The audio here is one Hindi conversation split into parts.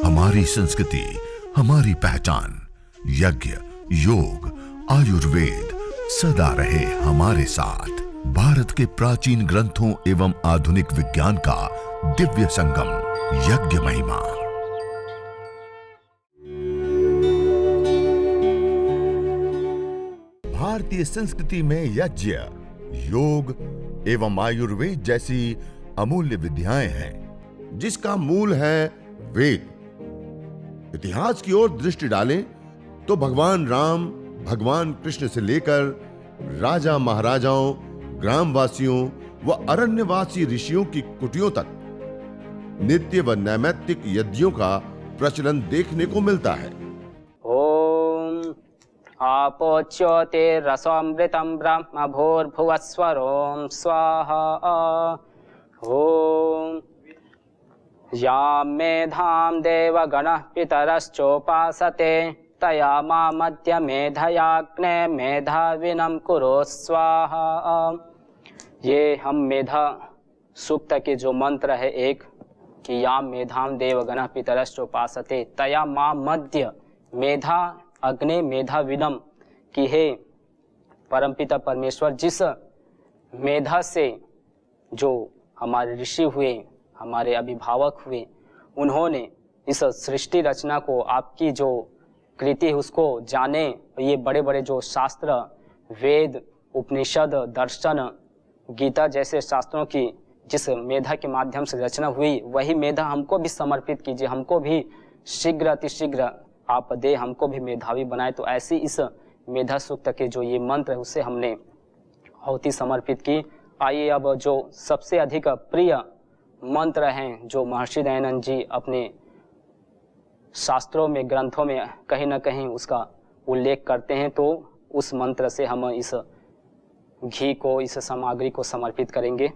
हमारी संस्कृति, हमारी पहचान। यज्ञ, योग, आयुर्वेद सदा रहे हमारे साथ। भारत के प्राचीन ग्रंथों एवं आधुनिक विज्ञान का दिव्य संगम, यज्ञ महिमा। भारतीय संस्कृति में यज्ञ, योग एवं आयुर्वेद जैसी अमूल्य विद्याएं हैं, जिसका मूल है वेद। इतिहास की ओर दृष्टि डालें तो भगवान राम, भगवान कृष्ण से लेकर राजा महाराजाओं, ग्रामवासियों व अरण्यवासी ऋषियों की कुटियों तक नित्य व नैमित्तिक यज्ञों का प्रचलन देखने को मिलता है। ओम आपोच्योते रसोमृतम ब्रह्म भूर्भुवस्वरोम स्वाहा। ओम यां मेधां देवगणः पितरश्चोपासते तया मा मध्य मेधयाग्ने मेधाविनं कुरु स्वाहा। ये हम मेधा सूक्त के जो मंत्र है एक, कि यां मेधां देवगणः पितरश्चोपासते तया मा मध्य मेधा अग्ने मेधाविनम, कि हे परमपिता परमेश्वर, जिस मेधा से जो हमारे ऋषि हुए, हमारे अभिभावक हुए, उन्होंने इस सृष्टि रचना को, आपकी जो कृति उसको जाने। ये बड़े बड़े जो शास्त्र, वेद, उपनिषद, दर्शन, गीता जैसे शास्त्रों की जिस मेधा के माध्यम से रचना हुई, वही मेधा हमको भी समर्पित कीजिए, हमको भी शीघ्र अतिशीघ्र आप दे, हमको भी मेधावी बनाए। तो ऐसी इस मेधा सूक्त के जो ये मंत्र है उससे हमने आहुति समर्पित की। आइए अब जो सबसे अधिक प्रिय मंत्र हैं, जो महर्षि दयानंद जी अपने शास्त्रों में, ग्रंथों में कहीं न कहीं उसका उल्लेख करते हैं, तो उस मंत्र से हम इस घी को, इस सामग्री को समर्पित करेंगे।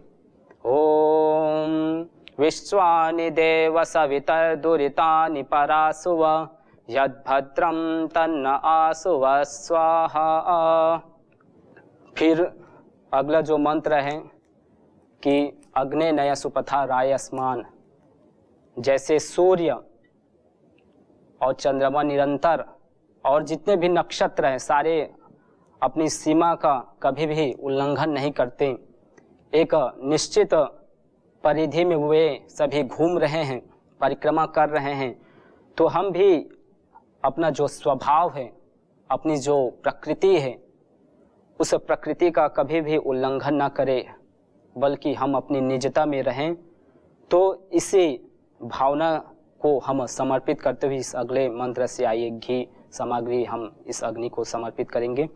ओम विश्वानि देव सवितर्दुरितानि परासुव यद्भद्रं तन्न आसुव स्वाहा। फिर अगला जो मंत्र है कि अग्ने नय सुपथा रायस्मान, जैसे सूर्य और चंद्रमा निरंतर और जितने भी नक्षत्र हैं सारे अपनी सीमा का कभी भी उल्लंघन नहीं करते, एक निश्चित परिधि में वे सभी घूम रहे हैं, परिक्रमा कर रहे हैं, तो हम भी अपना जो स्वभाव है, अपनी जो प्रकृति है, उस प्रकृति का कभी भी उल्लंघन ना करें, बल्कि हम अपनी निजता में रहें। तो इसी भावना को हम समर्पित करते हुए इस अगले मंत्र से आइए घी सामग्री हम इस अग्नि को समर्पित करेंगे।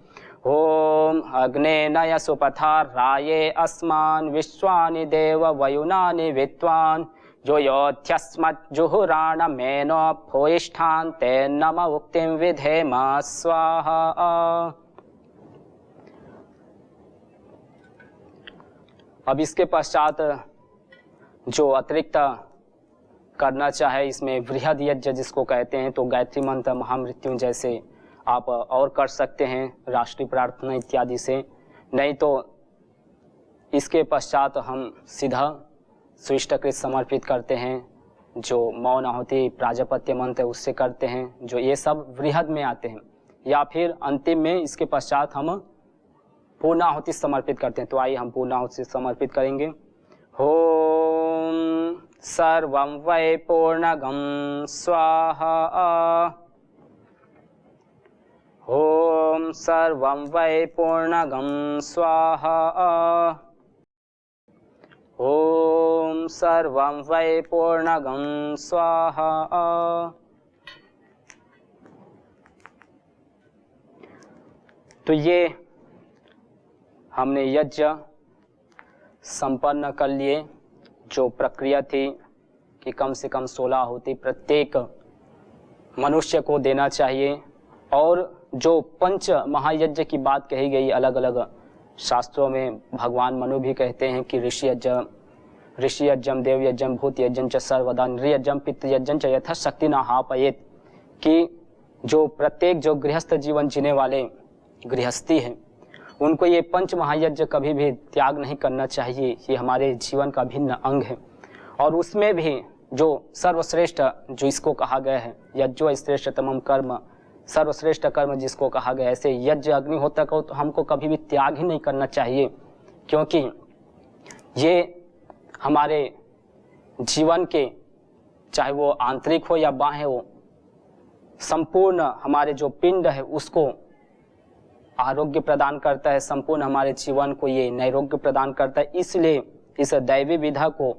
ओम अग्ने नय सुपथा राये अस्मान विश्वानि देव वयुनानि विद्वान जो योध्यस्मत् जुहुराण मेनो भूयिष्ठान् ते नम उक्तिं विधेम स्वाहा। अब इसके पश्चात जो अतिरिक्त करना चाहे, इसमें वृहद यज्ञ जिसको कहते हैं, तो गायत्री मंत्र, महामृत्युंजय से आप और कर सकते हैं, राष्ट्रीय प्रार्थना इत्यादि से। नहीं तो इसके पश्चात हम सीधा स्विष्टकृत समर्पित करते हैं, जो मौन आहुति प्राजापत्य मंत्र उससे करते हैं, जो ये सब वृहद में आते हैं। या फिर अंतिम में इसके पश्चात हम पूर्णाहुति समर्पित करते हैं। तो आइए हम पूर्णाहुति समर्पित करेंगे। ओम सर्वं वै पूर्णगं स्वाहा। ओम सर्वं वै पूर्णगं स्वाहा। ओम सर्वं वै पूर्णगं स्वाहा। तो ये हमने यज्ञ संपन्न कर लिए। जो प्रक्रिया थी कि कम से कम 16 आहुति प्रत्येक मनुष्य को देना चाहिए, और जो पंच महायज्ञ की बात कही गई अलग अलग शास्त्रों में, भगवान मनु भी कहते हैं कि ऋषि यज्ञम देव यज्ञम भूत यज्ञम च सर्वदा नृयज्ञम पितृ यज्ञम च यथाशक्ति न हापयेत, कि जो प्रत्येक जो गृहस्थ जीवन जीने वाले गृहस्थी है, उनको ये पंच महायज्ञ कभी भी त्याग नहीं करना चाहिए। ये हमारे जीवन का भिन्न अंग है। और उसमें भी जो सर्वश्रेष्ठ जो इसको कहा गया है, यज्ञो श्रेष्ठतमम कर्म, सर्वश्रेष्ठ कर्म जिसको कहा गया है, ऐसे यज्ञ अग्निहोत्र को तो हमको कभी भी त्याग ही नहीं करना चाहिए, क्योंकि ये हमारे जीवन के, चाहे वो आंतरिक हो या बाह्य हो, संपूर्ण हमारे जो पिंड है उसको आरोग्य प्रदान करता है, संपूर्ण हमारे जीवन को ये नैरोग्य प्रदान करता है। इसलिए इस दैवी विधा को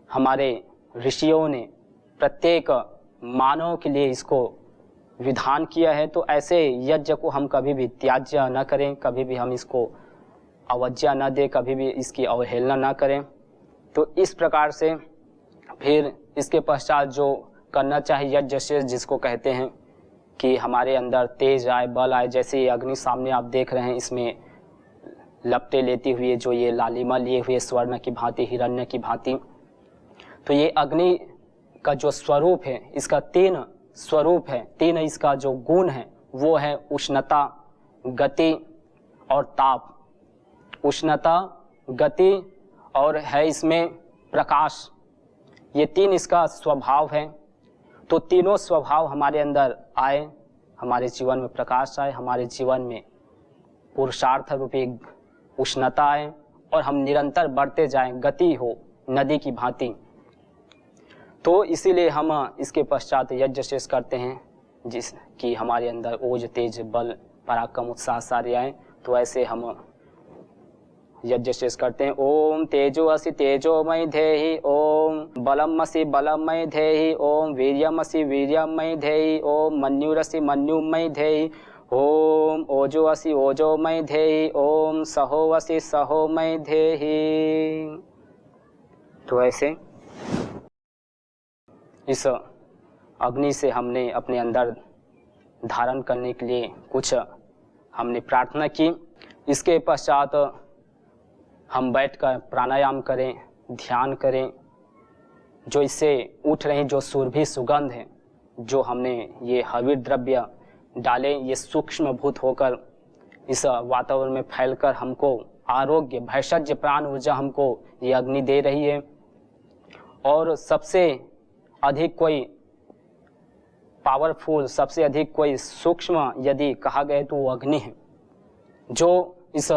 हमारे ऋषियों ने प्रत्येक मानव के लिए इसको विधान किया है। तो ऐसे यज्ञ को हम कभी भी त्याज्य न करें, कभी भी हम इसको अवज्ञा न दें, कभी भी इसकी अवहेलना न करें। तो इस प्रकार से फिर इसके पश्चात जो करना चाहिए यज्ञ शेष, जिसको कहते हैं कि हमारे अंदर तेज आए, बल आए। जैसे ये अग्नि सामने आप देख रहे हैं, इसमें लपटे लेती हुई जो ये लालिमा लिए हुए स्वर्ण की भांति, हिरण्य की भांति। तो ये अग्नि का जो स्वरूप है, इसका 3 स्वरूप है, 3 इसका जो गुण है वो है उष्णता, गति और ताप। उष्णता, गति और है इसमें प्रकाश, ये 3 इसका स्वभाव है। तो तीनों स्वभाव हमारे अंदर आए, हमारे जीवन में प्रकाश आए, हमारे जीवन में पुरुषार्थ रूपी उष्णता आए और हम निरंतर बढ़ते जाएं, गति हो नदी की भांति। तो इसीलिए हम इसके पश्चात यज्ञ शेष करते हैं, जिसकी हमारे अंदर ओज, तेज, बल, पराक्रम, उत्साह सारे आए। तो ऐसे हम यज्ञ शेष करते हैं। ओम तेजो असि तेजोमय धेहि, ओम बलम असि बलमय धेहि, ओम वीर्यम असि वीर्यमय धेहि, ओम मन्युरसि मन्युमय धेहि, ओम ओजो असि ओजोमय धेहि, ओम सहो असि सहोमय धेहि। तो ऐसे इस अग्नि से हमने अपने अंदर धारण करने के लिए कुछ हमने प्रार्थना की। इसके पश्चात हम बैठकर प्राणायाम करें, ध्यान करें। जो इससे उठ रही जो सुरभि सुगंध है, जो हमने ये हविर द्रव्य डाले, ये सूक्ष्म भूत होकर इस वातावरण में फैलकर हमको आरोग्य, भैषज्य, प्राण ऊर्जा हमको ये अग्नि दे रही है। और सबसे अधिक कोई पावरफुल, सबसे अधिक कोई सूक्ष्म यदि कहा गया तो वो अग्नि है, जो इस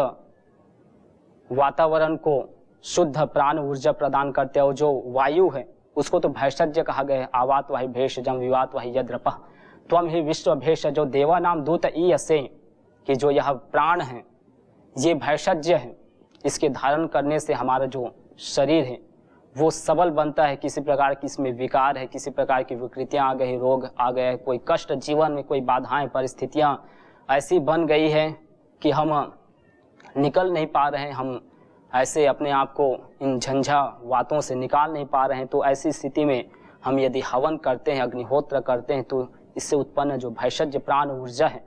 वातावरण को शुद्ध प्राण ऊर्जा प्रदान करते हैं। और जो वायु है उसको तो भैषज्य कहा गया है। आवात वाहि भेषजम विवात वाहि यद्रपः त्वम ही विश्व भेषजो देवा नाम दूत ईयसे, कि जो यह प्राण है ये भैषज्य है, इसके धारण करने से हमारा जो शरीर है वो सबल बनता है। किसी प्रकार की इसमें विकार है, किसी प्रकार की विकृतियां आ गई, रोग आ गए, कोई कष्ट जीवन में, कोई बाधाएं, परिस्थितियां ऐसी बन गई है कि हम निकल नहीं पा रहे हैं, हम ऐसे अपने आप को इन झंझावातों से निकाल नहीं पा रहे हैं। तो ऐसी स्थिति में हम यदि हवन करते हैं, अग्निहोत्र करते हैं, तो इससे उत्पन्न जो भैषज्य प्राण ऊर्जा है,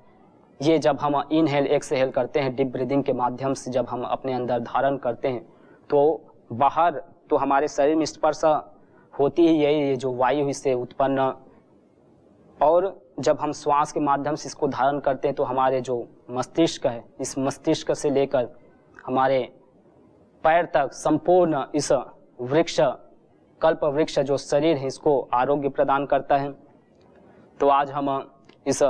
ये जब हम इनहेल एक्सहेल करते हैं, डीप ब्रीदिंग के माध्यम से जब हम अपने अंदर धारण करते हैं, तो बाहर तो हमारे शरीर में स्पर्श होती ही यही ये जो वायु इससे उत्पन्न। और जब हम श्वास के माध्यम से इसको धारण करते हैं तो हमारे जो मस्तिष्क है, इस मस्तिष्क से लेकर हमारे पैर तक संपूर्ण इस वृक्ष, कल्प वृक्ष जो शरीर है, इसको आरोग्य प्रदान करता है। तो आज हम इस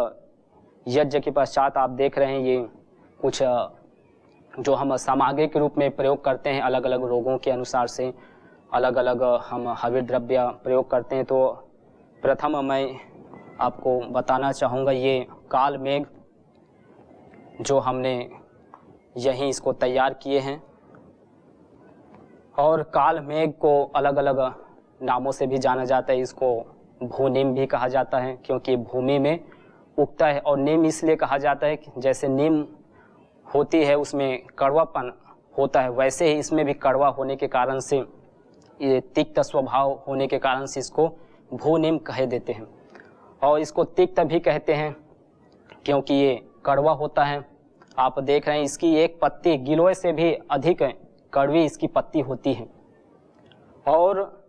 यज्ञ के पश्चात आप देख रहे हैं ये कुछ जो हम सामग्री के रूप में प्रयोग करते हैं, अलग अलग रोगों के अनुसार से अलग अलग हम हविर द्रव्य प्रयोग करते हैं। तो प्रथम मैं आपको बताना चाहूँगा ये काल मेघ, जो हमने यहीं इसको तैयार किए हैं। और काल मेघ को अलग अलग नामों से भी जाना जाता है। इसको भूनिम भी कहा जाता है, क्योंकि भूमि में उगता है। और नीम इसलिए कहा जाता है कि जैसे नीम होती है उसमें कड़वापन होता है, वैसे ही इसमें भी कड़वा होने के कारण से, ये तिक्त स्वभाव होने के कारण से इसको भूनिम कह देते हैं। और इसको तिक्त भी कहते हैं क्योंकि ये कड़वा होता है। आप देख रहे हैं इसकी एक पत्ती गिलोय से भी अधिक कड़वी इसकी पत्ती होती है। और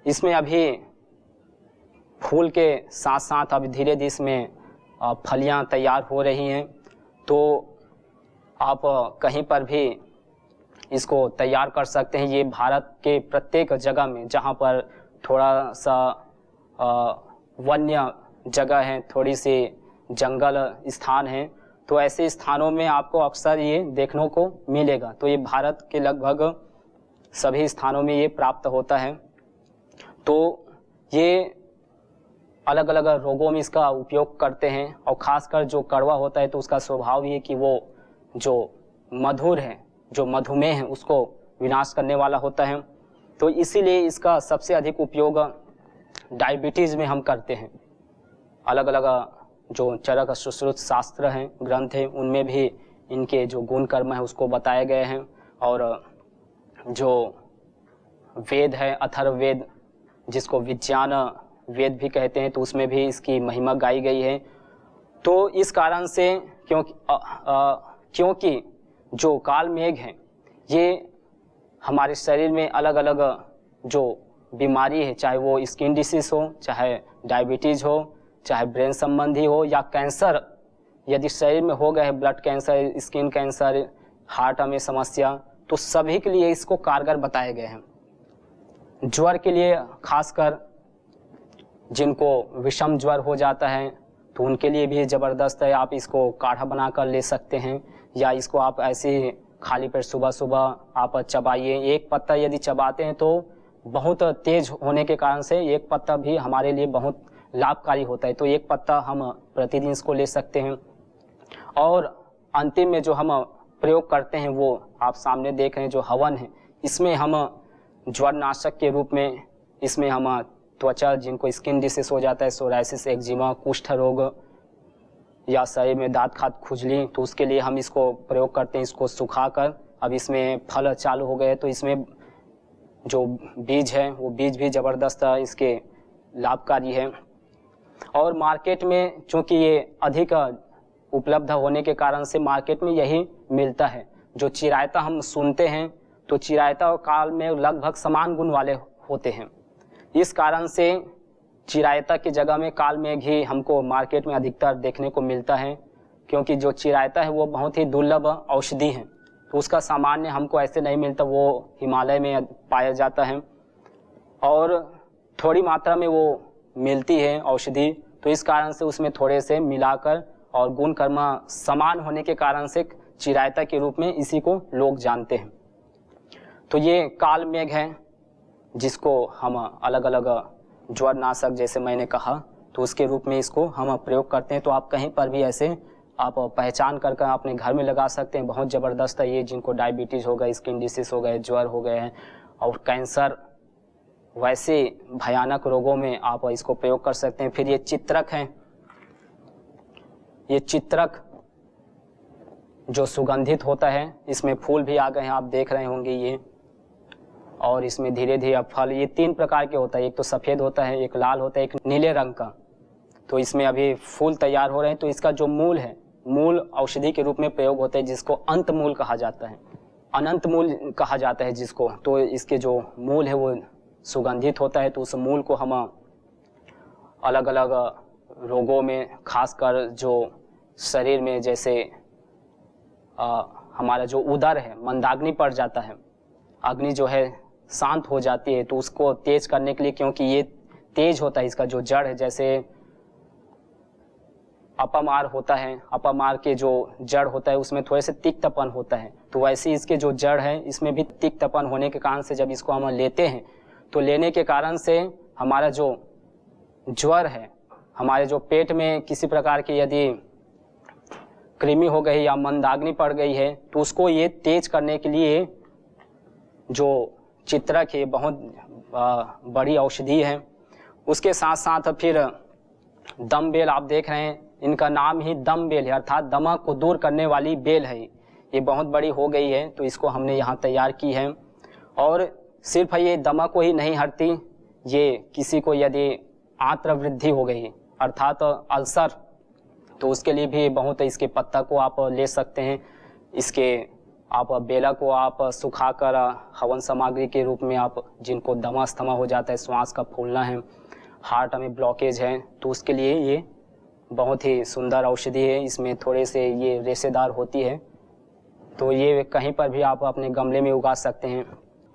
इसमें अभी फूल के साथ साथ अभी धीरे धीरे इसमें फलियां तैयार हो रही हैं। तो आप कहीं पर भी इसको तैयार कर सकते हैं। ये भारत के प्रत्येक जगह में जहाँ पर थोड़ा सा वन्य जगह है, थोड़ी सी जंगल स्थान है, तो ऐसे स्थानों में आपको अक्सर ये देखने को मिलेगा। तो ये भारत के लगभग सभी स्थानों में ये प्राप्त होता है। तो ये अलग अलग रोगों में इसका उपयोग करते हैं, और ख़ासकर जो कड़वा होता है तो उसका स्वभाव ये है कि वो जो मधुर है, जो मधुमेह है, उसको विनाश करने वाला होता है। तो इसीलिए इसका सबसे अधिक उपयोग डायबिटीज़ में हम करते हैं। अलग अलग जो चरक सुश्रुत शास्त्र हैं, ग्रंथ हैं, उनमें भी इनके जो गुण कर्म है उसको बताए गए हैं। और जो वेद है, अथर्ववेद, जिसको विज्ञान वेद भी कहते हैं, तो उसमें भी इसकी महिमा गाई गई है। तो इस कारण से क्योंकि जो काल मेघ है ये हमारे शरीर में अलग अलग जो बीमारी है, चाहे वो स्किन डिसीज हो, चाहे डायबिटीज़ हो, चाहे ब्रेन संबंधी हो, या कैंसर यदि शरीर में हो गए है, blood cancer, skin cancer, heart में समस्या, तो सभी के लिए इसको कारगर बताए गए हैं। ज्वर के लिए खासकर जिनको विषम ज्वर हो जाता है तो उनके लिए भी ज़बरदस्त है। आप इसको काढ़ा बनाकर ले सकते हैं, या इसको आप ऐसे ही खाली पेट सुबह सुबह आप चबाइए। एक पत्ता यदि चबाते हैं तो बहुत तेज होने के कारण से एक पत्ता भी हमारे लिए बहुत लाभकारी होता है। तो एक पत्ता हम प्रतिदिन इसको ले सकते हैं। और अंतिम में जो हम प्रयोग करते हैं वो आप सामने देख रहे हैं, जो हवन है, इसमें हम ज्वरनाशक के रूप में इसमें हम त्वचा, जिनको स्किन डिसीज हो जाता है, सोराइसिस, एक्जिमा, कुष्ठ रोग, या शरीर में दांत खाद खुजली, तो उसके लिए हम इसको प्रयोग करते हैं। इसको सुखाकर अब इसमें फल चालू हो गए, तो इसमें जो बीज है वो बीज भी ज़बरदस्त इसके लाभकारी है। और मार्केट में चूँकि ये अधिक उपलब्ध होने के कारण से मार्केट में यही मिलता है। जो चिरायता हम सुनते हैं तो चिरायता और काल में लगभग समान गुण वाले होते हैं। इस कारण से चिरायता की जगह में काल मेघ ही हमको मार्केट में अधिकतर देखने को मिलता है, क्योंकि जो चिरायता है वो बहुत ही दुर्लभ औषधि है, तो उसका सामान्य हमको ऐसे नहीं मिलता, वो हिमालय में पाया जाता है और थोड़ी मात्रा में वो मिलती है औषधि। तो इस कारण से उसमें थोड़े से मिलाकर और गुण कर्म समान होने के कारण से चिरायता के रूप में इसी को लोग जानते हैं। तो ये काल मेघ है, जिसको हम अलग अलग ज्वरनाशक, जैसे मैंने कहा, तो उसके रूप में इसको हम प्रयोग करते हैं। तो आप कहीं पर भी ऐसे आप पहचान करके अपने घर में लगा सकते हैं। बहुत ज़बरदस्त है ये, जिनको डायबिटीज़ हो गए, स्किन डिसीज हो गए, ज्वर हो गए हैं और कैंसर, वैसे भयानक रोगों में आप इसको प्रयोग कर सकते हैं। फिर ये चित्रक है, ये चित्रक जो सुगंधित होता है, इसमें फूल भी आ गए हैं, आप देख रहे होंगे ये, और इसमें धीरे धीरे अब फल, ये 3 प्रकार के होता है, एक तो सफ़ेद होता है, एक लाल होता है, एक नीले रंग का। तो इसमें अभी फूल तैयार हो रहे हैं। तो इसका जो मूल है, मूल औषधि के रूप में प्रयोग होता है, जिसको अंत मूल कहा जाता है, अनंत मूल कहा जाता है जिसको। तो इसके जो मूल है वो सुगंधित होता है। तो उस मूल को हम अलग अलग रोगों में, खासकर जो शरीर में, जैसे हमारा जो उदर है, मंदाग्नि पड़ जाता है, अग्नि जो है शांत हो जाती है, तो उसको तेज करने के लिए, क्योंकि ये तेज होता है, इसका जो जड़ है, जैसे अपमार होता है, अपमार के जो जड़ होता है उसमें थोड़े से तिक्तपन होता है, तो वैसे इसके जो जड़ है इसमें भी तिक्तपन होने के कारण से जब इसको हम लेते हैं, तो लेने के कारण से हमारा जो ज्वर है, हमारे जो पेट में किसी प्रकार की यदि कृमि हो गई या मंदाग्नि पड़ गई है, तो उसको ये तेज करने के लिए जो चित्रक है बहुत बड़ी औषधि है। उसके साथ साथ फिर दम बेल आप देख रहे हैं, इनका नाम ही दम बेल है, अर्थात दमा को दूर करने वाली बेल है। ये बहुत बड़ी हो गई है, तो इसको हमने यहाँ तैयार की है। और सिर्फ ये दमा को ही नहीं हरती, ये किसी को यदि आंत्र वृद्धि हो गई अर्थात अल्सर, तो उसके लिए भी बहुत, इसके पत्ता को आप ले सकते हैं, इसके आप बेला को आप सुखाकर हवन सामग्री के रूप में आप, जिनको दमा अस्थमा हो जाता है, श्वास का फूलना है, हार्ट में ब्लॉकेज है, तो उसके लिए ये बहुत ही सुंदर औषधि है। इसमें थोड़े से ये रेशेदार होती है, तो ये कहीं पर भी आप अपने गमले में उगा सकते हैं।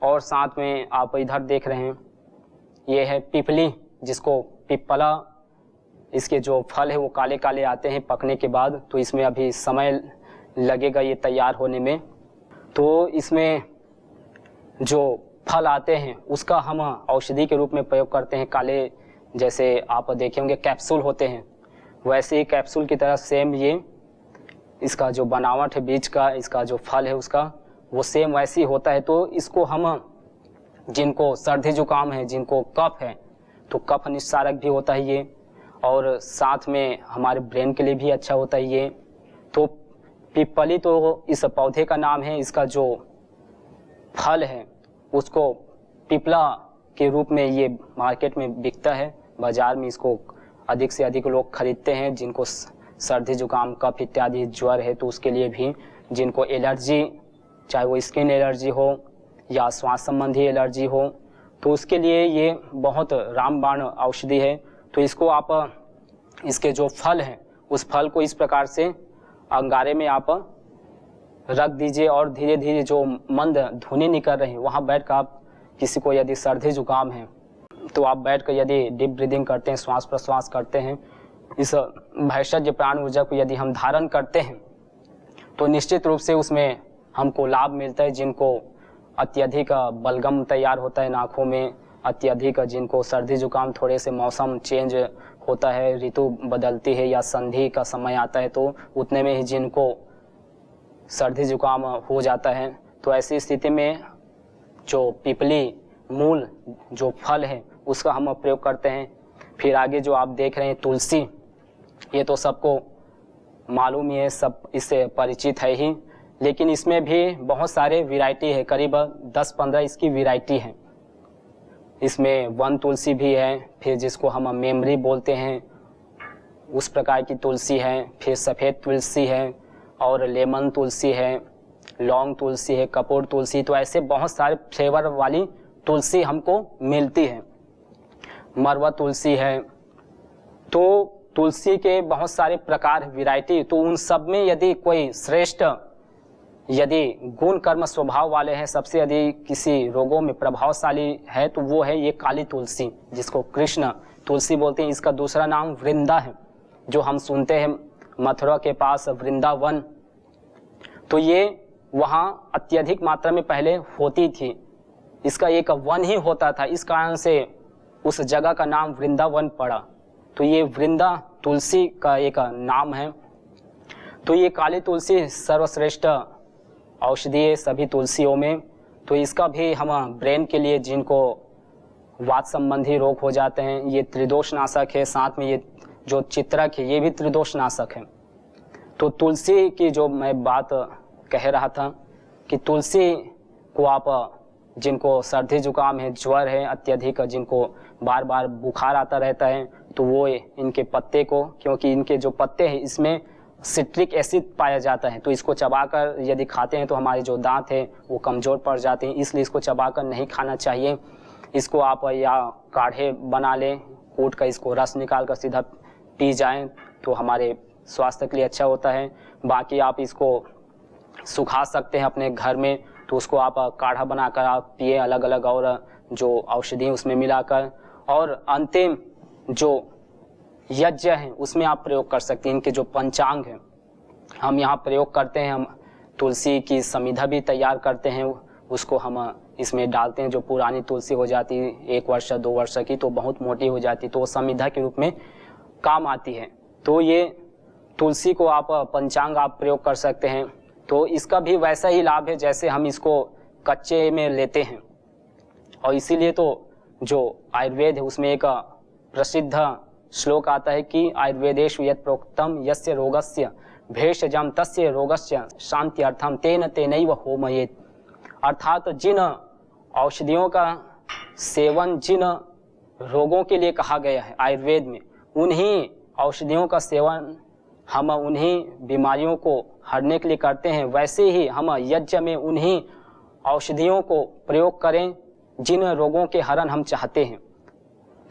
और साथ में आप इधर देख रहे हैं, ये है पिपली, जिसको पिपला, इसके जो फल है वो काले काले आते हैं पकने के बाद, तो इसमें अभी समय लगेगा ये तैयार होने में। तो इसमें जो फल आते हैं उसका हम औषधि के रूप में प्रयोग करते हैं। काले, जैसे आप देखे होंगे कैप्सूल होते हैं, वैसे ही कैप्सूल की तरह सेम ये इसका जो बनावट है बीज का, इसका जो फल है उसका, वो सेम वैसे ही होता है। तो इसको हम, जिनको सर्दी जुकाम है, जिनको कफ है, तो कफ निस्सारक भी होता है ये, और साथ में हमारे ब्रेन के लिए भी अच्छा होता है ये। तो पिपली तो इस पौधे का नाम है, इसका जो फल है उसको पिपला के रूप में ये मार्केट में बिकता है, बाजार में इसको अधिक से अधिक लोग खरीदते हैं, जिनको सर्दी जुकाम कफ इत्यादि ज्वर है तो उसके लिए भी, जिनको एलर्जी, चाहे वो स्किन एलर्जी हो या श्वास संबंधी एलर्जी हो, तो उसके लिए ये बहुत रामबाण औषधि है। तो इसको आप, इसके जो फल हैं उस फल को इस प्रकार से अंगारे में आप रख दीजिए और धीरे धीरे जो मंद धुनी निकल रही है वहाँ बैठ कर आप, किसी को यदि सर्दी जुकाम है तो आप बैठ कर यदि डीप ब्रीदिंग करते हैं, श्वास प्रश्वास करते हैं, इस भैषज प्राण ऊर्जा को यदि हम धारण करते हैं तो निश्चित रूप से उसमें हमको लाभ मिलता है। जिनको अत्यधिक बलगम तैयार होता है नाकों में, अत्यधिक जिनको सर्दी जुकाम, थोड़े से मौसम चेंज होता है, ऋतु बदलती है या संधि का समय आता है, तो उतने में ही जिनको सर्दी जुकाम हो जाता है, तो ऐसी स्थिति में जो पिपली मूल जो फल है उसका हम प्रयोग करते हैं। फिर आगे जो आप देख रहे हैं तुलसी, ये तो सबको मालूम ही है, सब इससे परिचित है ही, लेकिन इसमें भी बहुत सारे वैरायटी है, करीब 10-15 इसकी वैरायटी है। इसमें वन तुलसी भी है, फिर जिसको हम मेमरी बोलते हैं उस प्रकार की तुलसी है, फिर सफ़ेद तुलसी है, और लेमन तुलसी है, लौंग तुलसी है, कपूर तुलसी, तो ऐसे बहुत सारे फ्लेवर वाली तुलसी हमको मिलती है। मरवा तुलसी है, तो तुलसी के बहुत सारे प्रकार वैरायटी, तो उन सब में यदि कोई श्रेष्ठ, यदि गुण कर्म स्वभाव वाले हैं, सबसे यदि किसी रोगों में प्रभावशाली है, तो वो है ये काली तुलसी, जिसको कृष्ण तुलसी बोलते हैं। इसका दूसरा नाम वृंदा है, जो हम सुनते हैं मथुरा के पास वृंदावन, तो ये वहाँ अत्यधिक मात्रा में पहले होती थी। इसका एक वन ही होता था, इस कारण से उस जगह का नाम वृंदावन पड़ा। तो ये वृंदा तुलसी का एक नाम है। तो ये काली तुलसी सर्वश्रेष्ठ औषधि है सभी तुलसियों में। तो इसका भी हम ब्रेन के लिए, जिनको वात संबंधी रोग हो जाते हैं, ये त्रिदोष नाशक है। साथ में ये जो चित्रक है ये भी त्रिदोष नाशक है। तो तुलसी की जो मैं बात कह रहा था कि तुलसी को आप, जिनको सर्दी जुकाम है, ज्वर है अत्यधिक, जिनको बार बार बुखार आता रहता है, तो वो इनके पत्ते को, क्योंकि इनके जो पत्ते हैं इसमें सिट्रिक एसिड पाया जाता है, तो इसको चबाकर यदि खाते हैं तो हमारे जो दांत है वो कमज़ोर पड़ जाते हैं, इसलिए इसको चबाकर नहीं खाना चाहिए। इसको आप या काढ़े बना लें, कूट कर इसको रस निकाल कर सीधा पी जाएं तो हमारे स्वास्थ्य के लिए अच्छा होता है। बाकी आप इसको सुखा सकते हैं अपने घर में, तो उसको आप काढ़ा बनाकर आप पिए अलग अलग, और जो औषधि उसमें मिलाकर। और अंतिम जो यज्ञ है उसमें आप प्रयोग कर सकते हैं। इनके जो पंचांग है हम यहाँ प्रयोग करते हैं, हम तुलसी की समिधा भी तैयार करते हैं, उसको हम इसमें डालते हैं। जो पुरानी तुलसी हो जाती है 1 वर्ष 2 वर्ष की, तो बहुत मोटी हो जाती, तो वो समिधा के रूप में काम आती है। तो ये तुलसी को आप पंचांग आप प्रयोग कर सकते हैं। तो इसका भी वैसा ही लाभ है जैसे हम इसको कच्चे में लेते हैं। और इसीलिए तो जो आयुर्वेद है उसमें एक प्रसिद्ध श्लोक आता है कि आयुर्वेदेषु यत् प्रोक्तम यस्य रोगस्य भेषजम तस्य रोगस्य शांत्यर्थम तेन तेनैव होमयेत्। अर्थात जिन औषधियों का सेवन जिन रोगों के लिए कहा गया है आयुर्वेद में, उन्हीं औषधियों का सेवन हम उन्हीं बीमारियों को हरने के लिए करते हैं। वैसे ही हम यज्ञ में उन्हीं औषधियों को प्रयोग करें जिन रोगों के हरण हम चाहते हैं।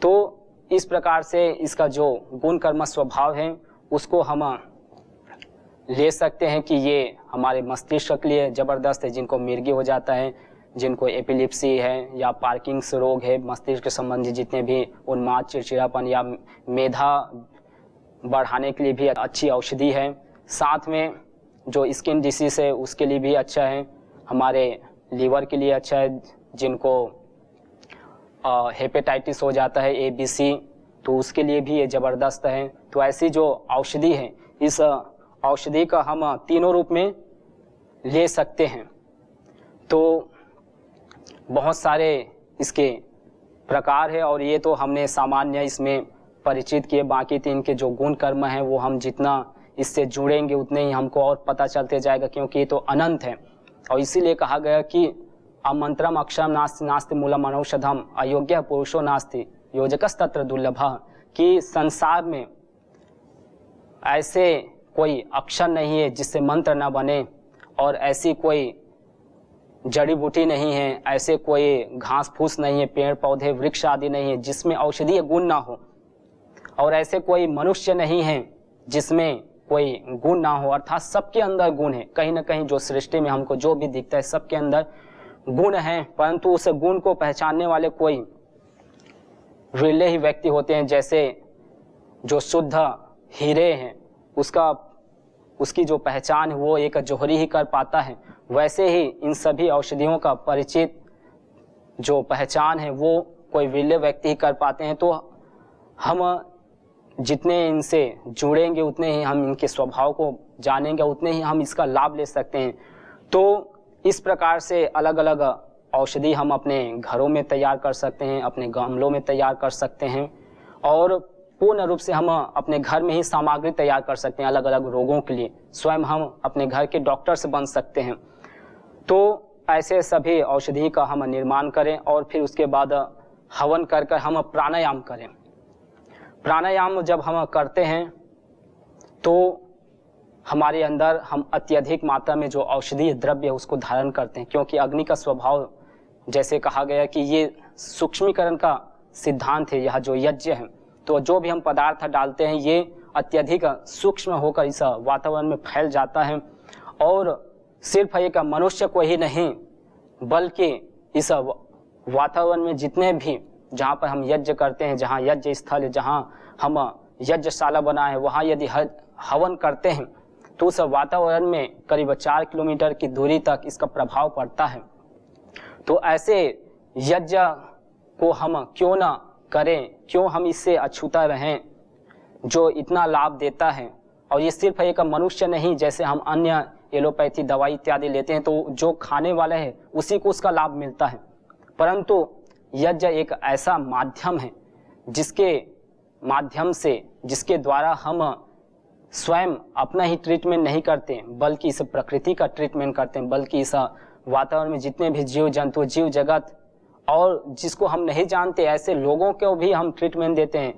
तो इस प्रकार से इसका जो गुण कर्म स्वभाव है उसको हम ले सकते हैं कि ये हमारे मस्तिष्क के लिए ज़बरदस्त है। जिनको मिर्गी हो जाता है, जिनको एपिलिप्सी है या पार्किंग्स रोग है, मस्तिष्क के संबंधी जितने भी उन्माद, चिड़चिड़ापन या मेधा बढ़ाने के लिए भी अच्छी औषधि है। साथ में जो स्किन डिसीज है उसके लिए भी अच्छा है, हमारे लीवर के लिए अच्छा है, जिनको हेपेटाइटिस हो जाता है ABC, तो उसके लिए भी ये ज़बरदस्त है। तो ऐसी जो औषधि है, इस औषधि का हम तीनों रूप में ले सकते हैं। तो बहुत सारे इसके प्रकार है और ये तो हमने सामान्य इसमें परिचित किए। बाकी तीन के जो गुण कर्म हैं वो हम जितना इससे जुड़ेंगे उतने ही हमको और पता चलते जाएगा, क्योंकि ये तो अनंत है। और इसीलिए कहा गया कि अमंत्रम अक्षरम नास्ति नास्ति मूलम अनौषधम अयोग्य पुरुषो नास्ति योजकस्तत्र दुर्लभः, कि संसार में ऐसे कोई अक्षर नहीं है जिससे मंत्र न बने, और ऐसी कोई जड़ी बूटी नहीं है, ऐसे कोई घास फूस नहीं है, पेड़ पौधे वृक्ष आदि नहीं है जिसमें औषधीय गुण ना हो, और ऐसे कोई मनुष्य नहीं है जिसमें कोई गुण ना हो। अर्थात सबके अंदर गुण है, कहीं ना कहीं जो सृष्टि में हमको जो भी दिखता है सबके अंदर गुण है, परंतु उस गुण को पहचानने वाले कोई विरले ही व्यक्ति होते हैं। जैसे जो शुद्ध हीरे हैं उसकी जो पहचान है वो एक जौहरी ही कर पाता है, वैसे ही इन सभी औषधियों का परिचित जो पहचान है वो कोई विरले व्यक्ति ही कर पाते हैं। तो हम जितने इनसे जुड़ेंगे उतने ही हम इनके स्वभाव को जानेंगे, उतने ही हम इसका लाभ ले सकते हैं। तो इस प्रकार से अलग अलग औषधि हम अपने घरों में तैयार कर सकते हैं, अपने गमलों में तैयार कर सकते हैं, और पूर्ण रूप से हम अपने घर में ही सामग्री तैयार कर सकते हैं अलग अलग रोगों के लिए। स्वयं हम अपने घर के डॉक्टर से बन सकते हैं। तो ऐसे सभी औषधि का हम निर्माण करें और फिर उसके बाद हवन कर कर हम प्राणायाम करें। प्राणायाम जब हम करते हैं तो हमारे अंदर हम अत्यधिक मात्रा में जो औषधीय द्रव्य है उसको धारण करते हैं, क्योंकि अग्नि का स्वभाव जैसे कहा गया कि ये सूक्ष्मीकरण का सिद्धांत है। यह जो यज्ञ है, तो जो भी हम पदार्थ डालते हैं ये अत्यधिक सूक्ष्म होकर इस वातावरण में फैल जाता है, और सिर्फ एक मनुष्य को ही नहीं बल्कि इस वातावरण में जितने भी जहाँ पर हम यज्ञ करते हैं, जहाँ यज्ञ स्थल है, जहाँ हम यज्ञशाला बना है, वहाँ यदि हवन करते हैं तो उस वातावरण में करीब 4 किलोमीटर की दूरी तक इसका प्रभाव पड़ता है। तो ऐसे यज्ञ को हम क्यों ना करें, क्यों हम इससे अछूता रहें जो इतना लाभ देता है। और ये सिर्फ एक मनुष्य नहीं, जैसे हम अन्य एलोपैथी दवाई इत्यादि लेते हैं तो जो खाने वाला है उसी को उसका लाभ मिलता है, परंतु यज्ञ एक ऐसा माध्यम है जिसके माध्यम से, जिसके द्वारा हम स्वयं अपना ही ट्रीटमेंट नहीं करते बल्कि इस प्रकृति का ट्रीटमेंट करते हैं, बल्कि इस वातावरण में जितने भी जीव जंतु, जीव जगत और जिसको हम नहीं जानते ऐसे लोगों को भी हम ट्रीटमेंट देते हैं,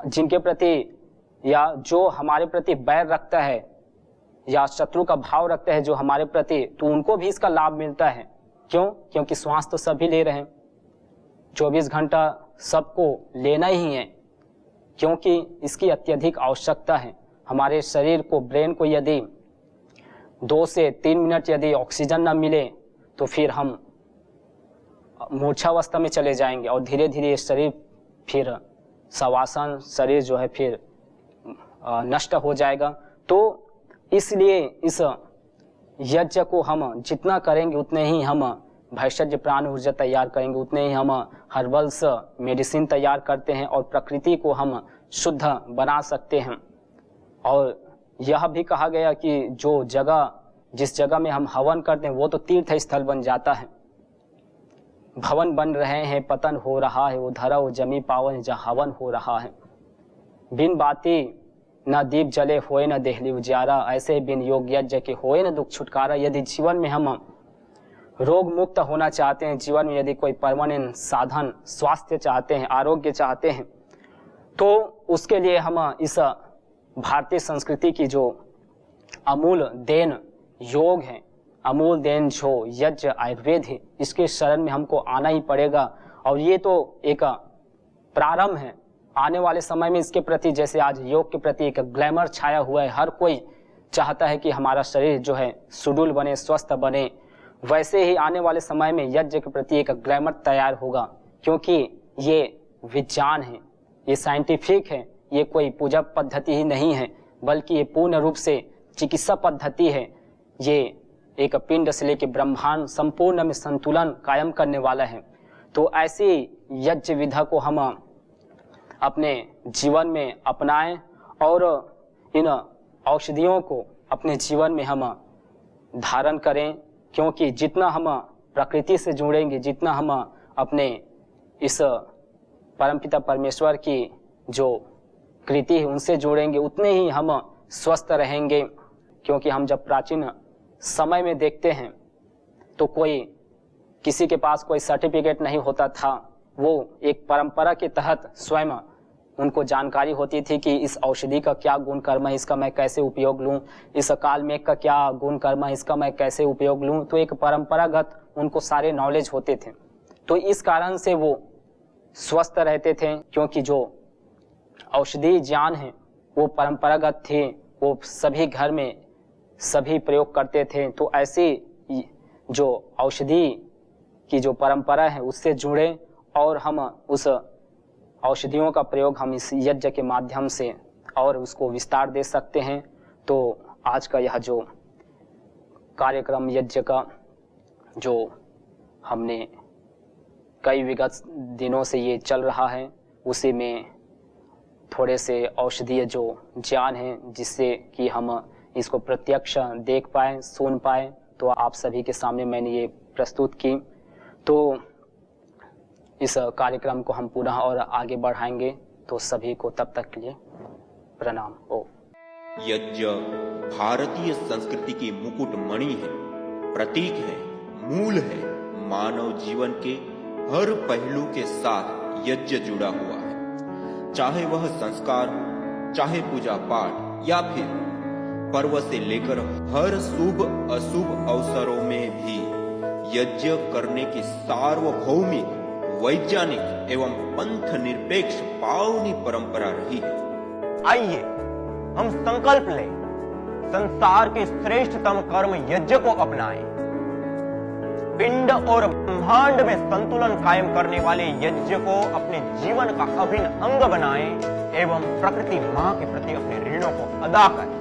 जिनके प्रति या जो हमारे प्रति बैर रखता है या शत्रु का भाव रखता है जो हमारे प्रति, तो उनको भी इसका लाभ मिलता है। क्यों? क्योंकि श्वास तो सभी ले रहे हैं, 24 घंटा सबको लेना ही है, क्योंकि इसकी अत्यधिक आवश्यकता है। हमारे शरीर को, ब्रेन को यदि 2 से 3 मिनट यदि ऑक्सीजन न मिले तो फिर हम मूर्छावस्था में चले जाएंगे और धीरे धीरे ये शरीर फिर शवासन शरीर जो है फिर नष्ट हो जाएगा। तो इसलिए इस यज्ञ को हम जितना करेंगे उतने ही हम भैषज प्राण ऊर्जा तैयार करेंगे, उतने ही हम हर्बल्स मेडिसिन तैयार करते हैं और प्रकृति को हम शुद्ध बना सकते हैं। और यह भी कहा गया कि जो जगह, जिस जगह में हम हवन करते हैं वो तो तीर्थ स्थल बन जाता है। भवन बन रहे हैं, पतन हो रहा है, वो धरा वो जमी पावन जहाँ हवन हो रहा है। बिन बाती न दीप जले होए न देहली उजियारा, ऐसे बिन योग यज्ञ के होए न दुख छुटकारा। यदि जीवन में हम रोग मुक्त होना चाहते हैं, जीवन में यदि कोई परमानेंट साधन, स्वास्थ्य चाहते हैं, आरोग्य चाहते हैं, तो उसके लिए हम इस भारतीय संस्कृति की जो अमूल देन योग है, अमूल देन जो यज्ञ आयुर्वेद है, इसके शरण में हमको आना ही पड़ेगा। और ये तो एक प्रारंभ है। आने वाले समय में इसके प्रति, जैसे आज योग के प्रति एक ग्लैमर छाया हुआ है, हर कोई चाहता है कि हमारा शरीर जो है सुडौल बने, स्वस्थ बने, वैसे ही आने वाले समय में यज्ञ के प्रति एक ग्रामर तैयार होगा, क्योंकि ये विज्ञान है, ये साइंटिफिक है, ये कोई पूजा पद्धति ही नहीं है, बल्कि ये पूर्ण रूप से चिकित्सा पद्धति है। ये एक पिंड से लेकर ब्रह्मांड संपूर्ण में संतुलन कायम करने वाला है। तो ऐसी यज्ञ विधा को हम अपने जीवन में अपनाएं और इन औषधियों को अपने जीवन में हम धारण करें, क्योंकि जितना हम प्रकृति से जुड़ेंगे, जितना हम अपने इस परमपिता परमेश्वर की जो कृति है उनसे जुड़ेंगे, उतने ही हम स्वस्थ रहेंगे। क्योंकि हम जब प्राचीन समय में देखते हैं तो कोई किसी के पास कोई सर्टिफिकेट नहीं होता था, वो एक परंपरा के तहत स्वयं उनको जानकारी होती थी कि इस औषधि का क्या गुण कर्म है, इसका मैं कैसे उपयोग लूं, इस काल मेघ का क्या गुण कर्म है, इसका मैं कैसे उपयोग लूं। तो एक परंपरागत उनको सारे नॉलेज होते थे, तो इस कारण से वो स्वस्थ रहते थे, क्योंकि जो औषधि ज्ञान है वो परंपरागत थे, वो सभी घर में सभी प्रयोग करते थे। तो ऐसी जो औषधि की जो परंपरा है उससे जुड़े और हम उस औषधियों का प्रयोग हम इस यज्ञ के माध्यम से और उसको विस्तार दे सकते हैं। तो आज का यह जो कार्यक्रम यज्ञ का जो हमने कई विगत दिनों से ये चल रहा है, उसी में थोड़े से औषधीय जो ज्ञान है जिससे कि हम इसको प्रत्यक्ष देख पाए, सुन पाए, तो आप सभी के सामने मैंने ये प्रस्तुत की। तो इस कार्यक्रम को हम पुनः और आगे बढ़ाएंगे। तो सभी को तब तक के लिए प्रणाम। ओ यज्ञ भारतीय संस्कृति की मुकुट मणि है, प्रतीक है, मूल है। मानव जीवन के हर पहलू के साथ यज्ञ जुड़ा हुआ है, चाहे वह संस्कार, चाहे पूजा पाठ या फिर पर्व से लेकर हर शुभ अशुभ अवसरों में भी यज्ञ करने की सार्वभौमिक, वैज्ञानिक एवं पंथ निरपेक्ष पावनी परंपरा रही है। आइए हम संकल्प लें, संसार के श्रेष्ठतम कर्म यज्ञ को अपनाएं। पिंड और ब्रह्मांड में संतुलन कायम करने वाले यज्ञ को अपने जीवन का अभिन्न अंग बनाएं एवं प्रकृति मां के प्रति अपने ऋणों को अदा करें।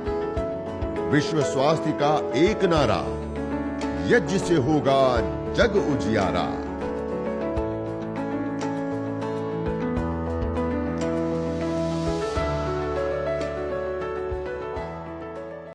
विश्व स्वास्थ्य का एक नारा, यज्ञ से होगा जग उजियारा।